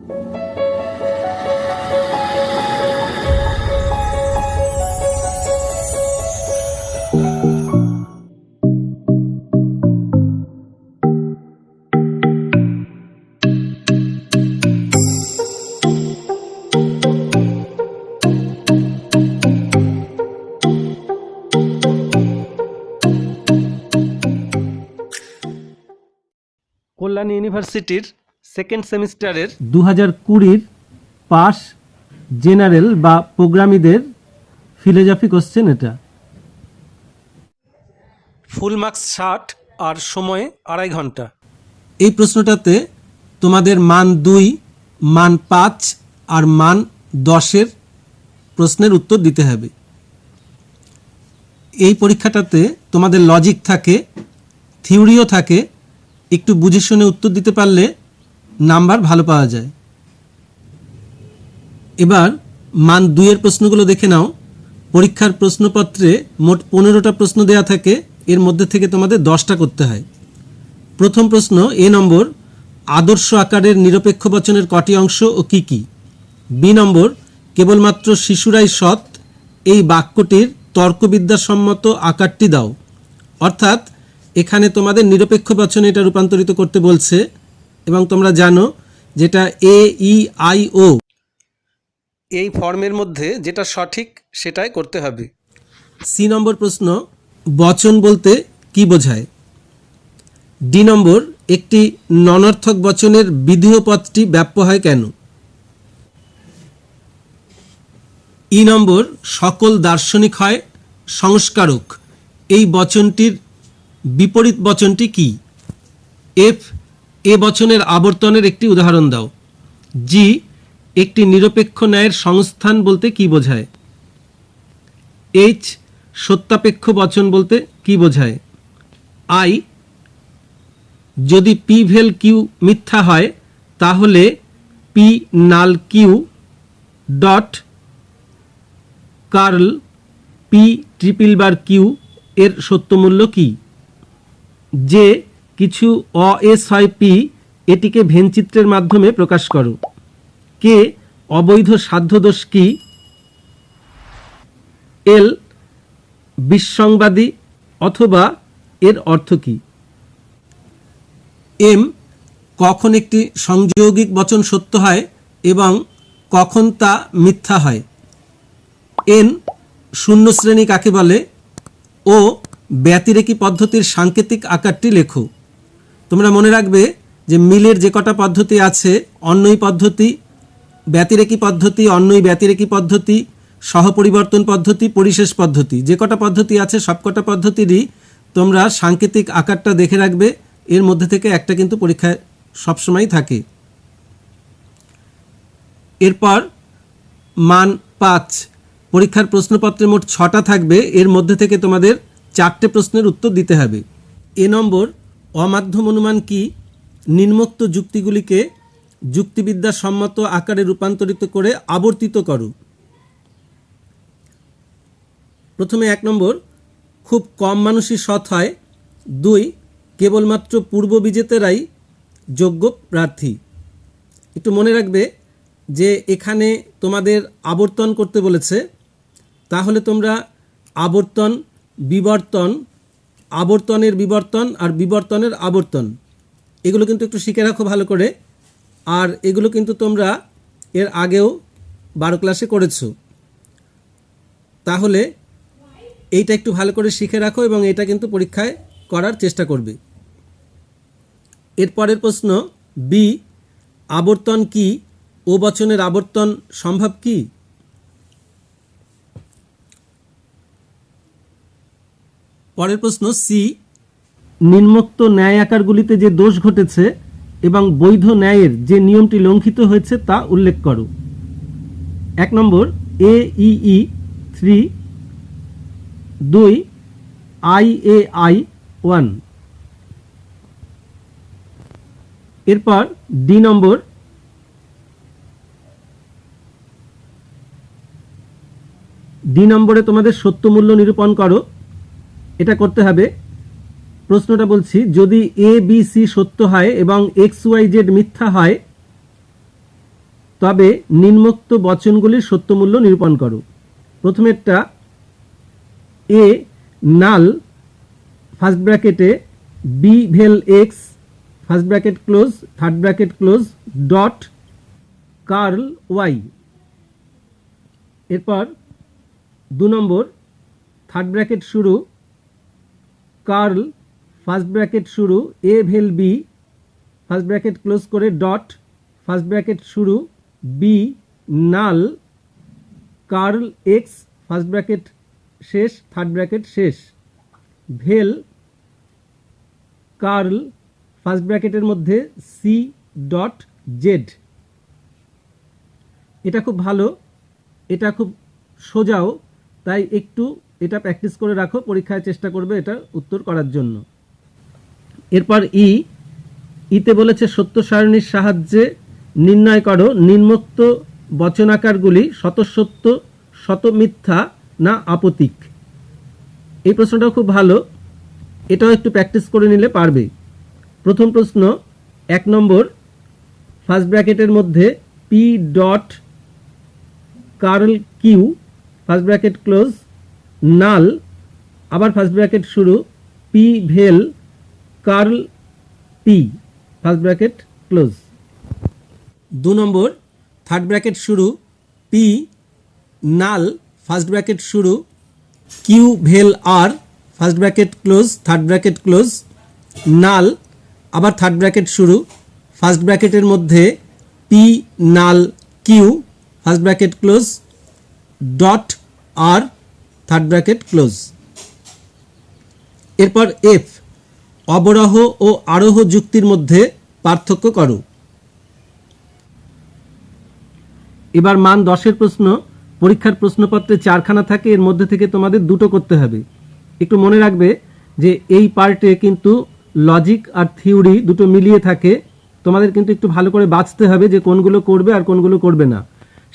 কল্যাণ ইউনিভার্সিটির সেকেন্ড সেমিস্টারের 2020 pass general বা প্রোগ্রামীদের ফিলোজফি কোশ্চেন। এটা ফুল মার্কস 60 আর সময় 2.5 ঘন্টা। এই প্রশ্নটাতে তোমাদের মান 2, মান 5 আর মান 10-এর প্রশ্নের উত্তর দিতে হবে। এই পরীক্ষাটাতে তোমাদের লজিক থাকে, থিওরিও থাকে। একটু বুঝে শুনে উত্তর দিতে পারলে নাম্বার ভালো পাওয়া যায়। এবার মান 2-এর প্রশ্নগুলো দেখে নাও। পরীক্ষার প্রশ্নপত্রে মোট 15টা প্রশ্ন দেওয়া থাকে, এর মধ্যে থেকে তোমাদের 10টা করতে হয়। প্রথম প্রশ্ন এ নম্বর, আদর্শ আকারের নিরপেক্ষ বচনের কটি অংশ ও কি কি? বি নম্বর, কেবলমাত্র শিশুরাই সৎ, এই বাক্যটির তর্কবিদ্যাসম্মত আকারটি দাও। অর্থাৎ এখানে তোমাদের নিরপেক্ষ বচনে এটা রূপান্তরিত করতে বলছে এবং তোমরা জানো যেটা এ ই আই ও এই ফর্মের মধ্যে যেটা সঠিক সেটাই করতে হবে। সি নম্বর প্রশ্ন, বচন বলতে কি বোঝায়? ডি নম্বর, একটি ননর্থক বচনের বিধেয় পদটি ব্যাপ্য হয় কেন? ই নম্বর, সকল দার্শনিক হয় সংস্কারক, এই বচনটির বিপরীত বচনটি কি? এফ, এ বচনের আবর্তনের একটি উদাহরণ দাও। জি, একটি নিরপেক্ষ ন্যায়ের সংস্থান বলতে কি বোঝায়? এইচ, সত্যাপেক্ষ বচন বলতে কি বোঝায়? আই, যদি পি ভেল কিউ মিথ্যা হয় তাহলে পি নাল Q dot curl P triple bar Q এর সত্যমূল্য কি? যে কিছু অএস হয় পি, এটিকে ভেনচিত্রের মাধ্যমে প্রকাশ করো। কে, অবৈধ সাধ্যদোষ কি? এল, বিসংবাদী অথবা এর অর্থ কি? এম, কখন একটি সংযোগিক বচন সত্য হয় এবং কখন তা মিথ্যা হয়? এন, শূন্য শ্রেণী কাকে বলে? ও, ব্যতিরেকী পদ্ধতির সাংকেতিক আকারটি লেখো। তোমরা মনে রাখবে যে মিলের যে কটা পদ্ধতি আছে, অন্যই পদ্ধতি, ব্যতিরেকী পদ্ধতি, অন্যই ব্যতিরেকী পদ্ধতি, সহপরিবর্তন পদ্ধতি, পরিশেষ পদ্ধতি, যে কটা পদ্ধতি আছে সবকটা পদ্ধতিরই তোমরা সাংকেতিক আকারটা দেখে রাখবে। এর মধ্যে থেকে একটা কিন্তু পরীক্ষায় সবসময় থাকে। এরপর মান 5, পরীক্ষার প্রশ্নপত্রে মোট 6টা থাকবে, এর মধ্যে থেকে তোমাদের 4টে প্রশ্নের উত্তর দিতে হবে। এ নম্বর, অমাধ্যম অনুমান কি? নিম্নোক্ত যুক্তিগুলিকে যুক্তিবিদ্যাসম্মত আকারে রূপান্তরিত করে আবর্তিত করো। প্রথমে 1 নম্বর, খুব কম মানুষই সৎ হয়। 2, কেবলমাত্র পূর্ব বিজেতারাই যোগ্য প্রার্থী। একটু মনে রাখবে যে এখানে তোমাদের আবর্তন করতে বলেছে, তাহলে তোমরা আবর্তন, বিবর্তন, আবর্তনের বিবর্তন আর বিবর্তনের আবর্তন এগুলো কিন্তু একটু শিখে রাখো ভালো করে। আর এগুলো কিন্তু তোমরা এর আগেও 12 ক্লাসে করেছো, তাহলে এইটা একটু ভালো করে শিখে রাখো এবং এটা কিন্তু পরীক্ষায় করার চেষ্টা করবে। এরপরের প্রশ্ন বি, আবর্তন কি? ও বচনের আবর্তন সম্ভব কি? পরের প্রশ্ন সি, নিম্নোক্ত ন্যায় আকারগুলিতে যে দোষ ঘটেছে এবং বৈধ ন্যায়ের যে নিয়মটি লঙ্ঘিত হয়েছে তা উল্লেখ করো। 1 নম্বর, AEE 3, 2, IAI 1। এরপর ডি নম্বর, ডি নম্বরে তোমাদের সত্যমূল্য নিরূপণ করো। এটা করতে হবে। প্রশ্নটা বলছি, যদি এ বি সি সত্য হয় এবং XYZ মিথ্যা হয় তবে নিম্নোক্ত বচনগুলির সত্যমূল্য নিরূপণ করো। প্রথমেরটা এ নাল ফার্স্ট ব্র্যাকেটে বি ভেল X first bracket close third bracket close dot curl Y. এরপর 2 নম্বর থার্ড ব্র্যাকেট শুরু কার্ল ফার্স্ট ব্র্যাকেট শুরু এ ভেল বি ফার্স্ট ব্র্যাকেট ক্লোজ করে ডট ফার্স্ট ব্র্যাকেট শুরু বি নাল কার্ল এক্স ফার্স্ট ব্র্যাকেট শেষ থার্ড ব্র্যাকেট শেষ ভেল কার্ল ফার্স্ট ব্র্যাকেটের মধ্যে সি ডট জেড। এটা খুব ভালো, এটা খুব সোজাও, তাই একটু এটা প্র্যাকটিস করে রাখো, পরীক্ষায় চেষ্টা করবে এটা উত্তর করার জন্য। এরপর ইতে বলেছে সত্য সারণীর সাহায্যে নির্ণয় করো নিম্নোক্ত বচনাকারগুলি শতসত্য শত মিথ্যা না আপতিক। এই প্রশ্নটাও খুব ভালো, এটাও একটু প্র্যাকটিস করে নিলে পারবে। প্রথম প্রশ্ন 1 নম্বর ফার্স্ট ব্র্যাকেটের মধ্যে P dot curl Q first bracket close নাল আবার ফার্স্ট ব্র্যাকেট শুরু পি ভেল curl P first bracket close. 2 নম্বর থার্ড ব্র্যাকেট শুরু পি নাল ফার্স্ট ব্র্যাকেট শুরু কিউ ভেল R first bracket close third bracket close নাল আবার থার্ড ব্র্যাকেট শুরু ফার্স্ট ব্র্যাকেটের মধ্যে পি নাল Q first bracket close dot R third bracket close. এরপর এফ অবরোহ ও আরোহ যুক্তির মধ্যে পার্থক্য করো। এবার মান 10-এর প্রশ্ন, পরীক্ষার প্রশ্নপত্রে 4খানা থাকে, এর মধ্যে থেকে তোমাদের 2টো করতে হবে। একটু মনে রাখবে যে এই পার্টে কিন্তু লজিক আর থিওরি দুটো মিলিয়ে থাকে, তোমাদের কিন্তু একটু ভালো করে বাছতে হবে যে কোনগুলো করবে আর কোনগুলো করবে না।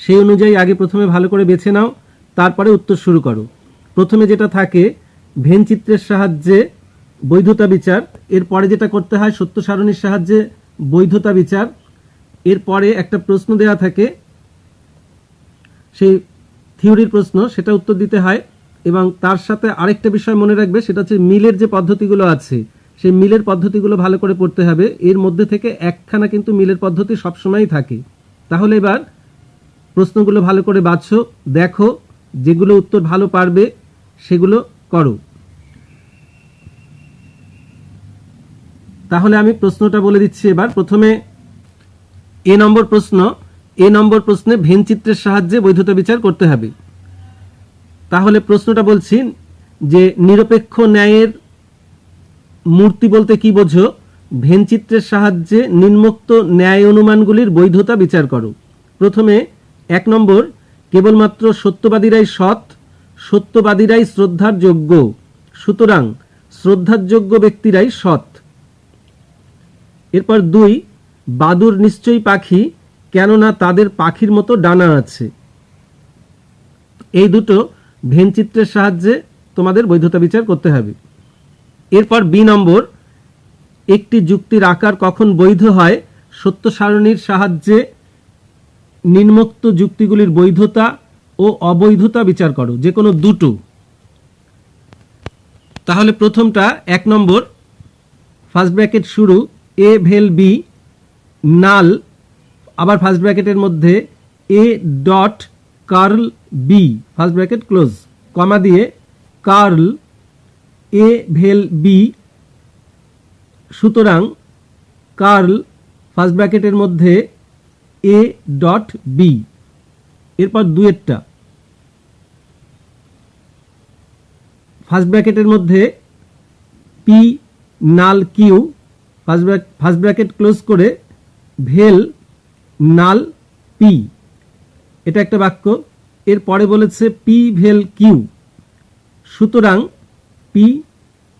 সেই অনুযায়ী আগে প্রথমে ভালো করে বেছে নাও, তারপরে উত্তর শুরু করো। প্রথমে যেটা থাকে ভেন চিত্রের সাহায্যে বৈধতা বিচার, এরপরে যেটা করতে হয় সত্য সারণীর সাহায্যে বৈধতা বিচার, এরপরে একটা প্রশ্ন দেওয়া থাকে সেই থিওরির প্রশ্ন, সেটা উত্তর দিতে হয়। এবং তার সাথে আরেকটা বিষয় মনে রাখবে, সেটা হচ্ছে মিলের যে পদ্ধতিগুলো আছে সেই মিলের পদ্ধতিগুলো ভালো করে পড়তে হবে। এর মধ্যে থেকে একখানা কিন্তু মিলের পদ্ধতি সবসময়ই থাকে। তাহলে এবার প্রশ্নগুলো ভালো করে বাছো, দেখো, যেগুলো উত্তর ভালো পারবে সেগুলো করো। তাহলে আমি প্রশ্নটা বলে দিচ্ছি এবার। প্রথমে এ নম্বর প্রশ্ন, এ নম্বর প্রশ্নে ভেন চিত্রের সাহায্যে বৈধতা বিচার করতে হবে। তাহলে প্রশ্নটা বলছি যে নিরপেক্ষ ন্যায়ের মূর্তি বলতে কি বোঝো? ভেন চিত্রের সাহায্যে নিম্নোক্ত ন্যায় অনুমানগুলির বৈধতা বিচার করো। প্রথমে 1 নম্বর কেবলমাত্র সত্যবাদীরাই সৎ, সত্যবাদীরাই শ্রদ্ধার যোগ্য, সুতরাং শ্রদ্ধার যোগ্য ব্যক্তিরাই সৎ। এরপর 2 বাদুড় নিশ্চয়ই পাখি, কেননা তাদের পাখির মতো ডানা আছে। এই দুটো ভেন চিত্রের সাহায্যে তোমাদের বৈধতা বিচার করতে হবে। এরপর বি নম্বর একটি যুক্তির আকার কখন বৈধ হয়? সত্য সারণীর সাহায্যে নিম্নোক্ত যুক্তিগুলির বৈধতা ও অবৈধতা বিচার করো, যে কোনো দুটো। তাহলে প্রথমটা 1 নম্বর ফার্স্ট ব্র্যাকেট শুরু এ ভেল বি নাল আবার ফার্স্ট ব্র্যাকেটের মধ্যে A dot curl B first bracket close comma দিয়ে কার্ল এ ভেল বি, সুতরাং কার্ল ফার্স্ট ব্র্যাকেটের মধ্যে এ ডট বি। এরপর 2 ফার্স্ট ব্র্যাকেটের মধ্যে পি নাল কিউ ফার্স্ট ব্র্যাকেট ক্লোজ করে ভেল নাল পি, এটা একটা বাক্য। এরপরে বলেছে পি ভেল কিউ, সুতরাং পি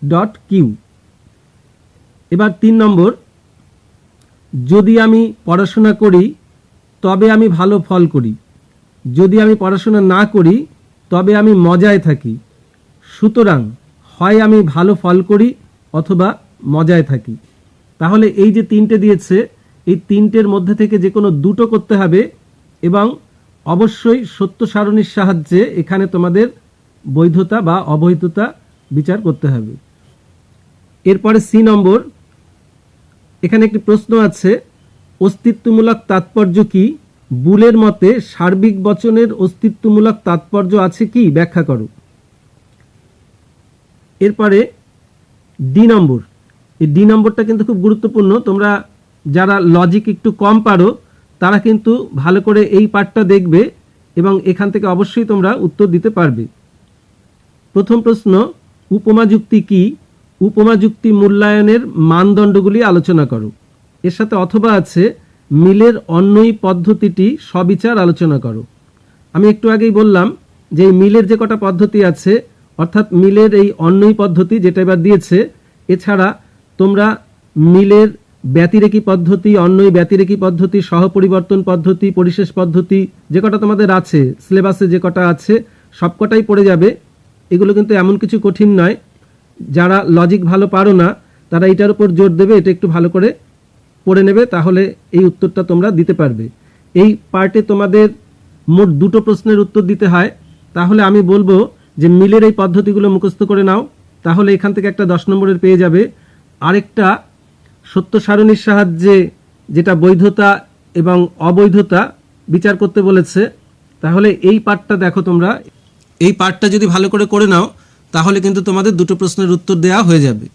ডট কিউ। এবার 3 নম্বর যদি আমি পড়াশোনা করি তবে আমি ভালো ফল করি, যদি আমি পড়াশোনা না করি তবে আমি মজায় থাকি, সুতরাং হয় আমি ভালো ফল করি অথবা মজায় থাকি। তাহলে এই যে 3টে দিয়েছে, এই 3টের মধ্যে থেকে যে কোনো দুটো করতে হবে, এবং অবশ্যই সত্য সারণীর সাহায্যে এখানে তোমাদের বৈধতা বা অবৈধতা বিচার করতে হবে। এরপরে সি নম্বর, এখানে একটি প্রশ্ন আছে, অস্তিত্বমূলক তাৎপর্য কি? বুলের মতে সার্বিক বচনের অস্তিত্বমূলক তাৎপর্য আছে কি? ব্যাখ্যা করো। এরপরে ডি নম্বর, এই ডি নম্বরটা কিন্তু খুব গুরুত্বপূর্ণ। তোমরা যারা লজিক একটু কম পারো তারা কিন্তু ভালো করে এই পার্টটা দেখবে এবং এখান থেকে অবশ্যই তোমরা উত্তর দিতে পারবে। প্রথম প্রশ্ন, উপমা যুক্তি কি? উপমা যুক্তি মূল্যায়নের মানদণ্ডগুলি আলোচনা করো। এর সাথে অথবা আছে, মিলের অন্যই পদ্ধতিটি সবিচার আলোচনা করো। আমি একটু আগেই বললাম যে এই মিলের যে কটা পদ্ধতি আছে, অর্থাৎ মিলের এই অন্যই পদ্ধতি যেটা এবার দিয়েছে, এছাড়া তোমরা মিলের ব্যতিরেকী পদ্ধতি, অন্যই ব্যতিরেকী পদ্ধতি, সহপরিবর্তন পদ্ধতি, পরিশেষ পদ্ধতি যে কটা তোমাদের আছে সিলেবাসে, যে কটা আছে সবকটাই পড়ে যাবে। এগুলো কিন্তু এমন কিছু কঠিন নয়। যারা লজিক ভালো পারো না তারা এটার উপর জোর দেবে, এটা একটু ভালো করে পড়ে নেবে, তাহলে এই উত্তরটা তোমরা দিতে পারবে। এই পার্টে তোমাদের মোট দুটো প্রশ্নের উত্তর দিতে হয়। তাহলে আমি বলবো যে মিলের এই পদ্ধতিগুলো মুখস্থ করে নাও, তাহলে এখান থেকে একটা 10 নম্বরের পেয়ে যাবে। আরেকটা সত্য সারণীর সাহায্যে যেটা বৈধতা এবং অবৈধতা বিচার করতে বলেছে, তাহলে এই পার্টটা দেখো তোমরা। এই পার্টটা যদি ভালো করে নাও তাহলে কিন্তু তোমাদের দুটো প্রশ্নের উত্তর দেওয়া হয়ে যাবে।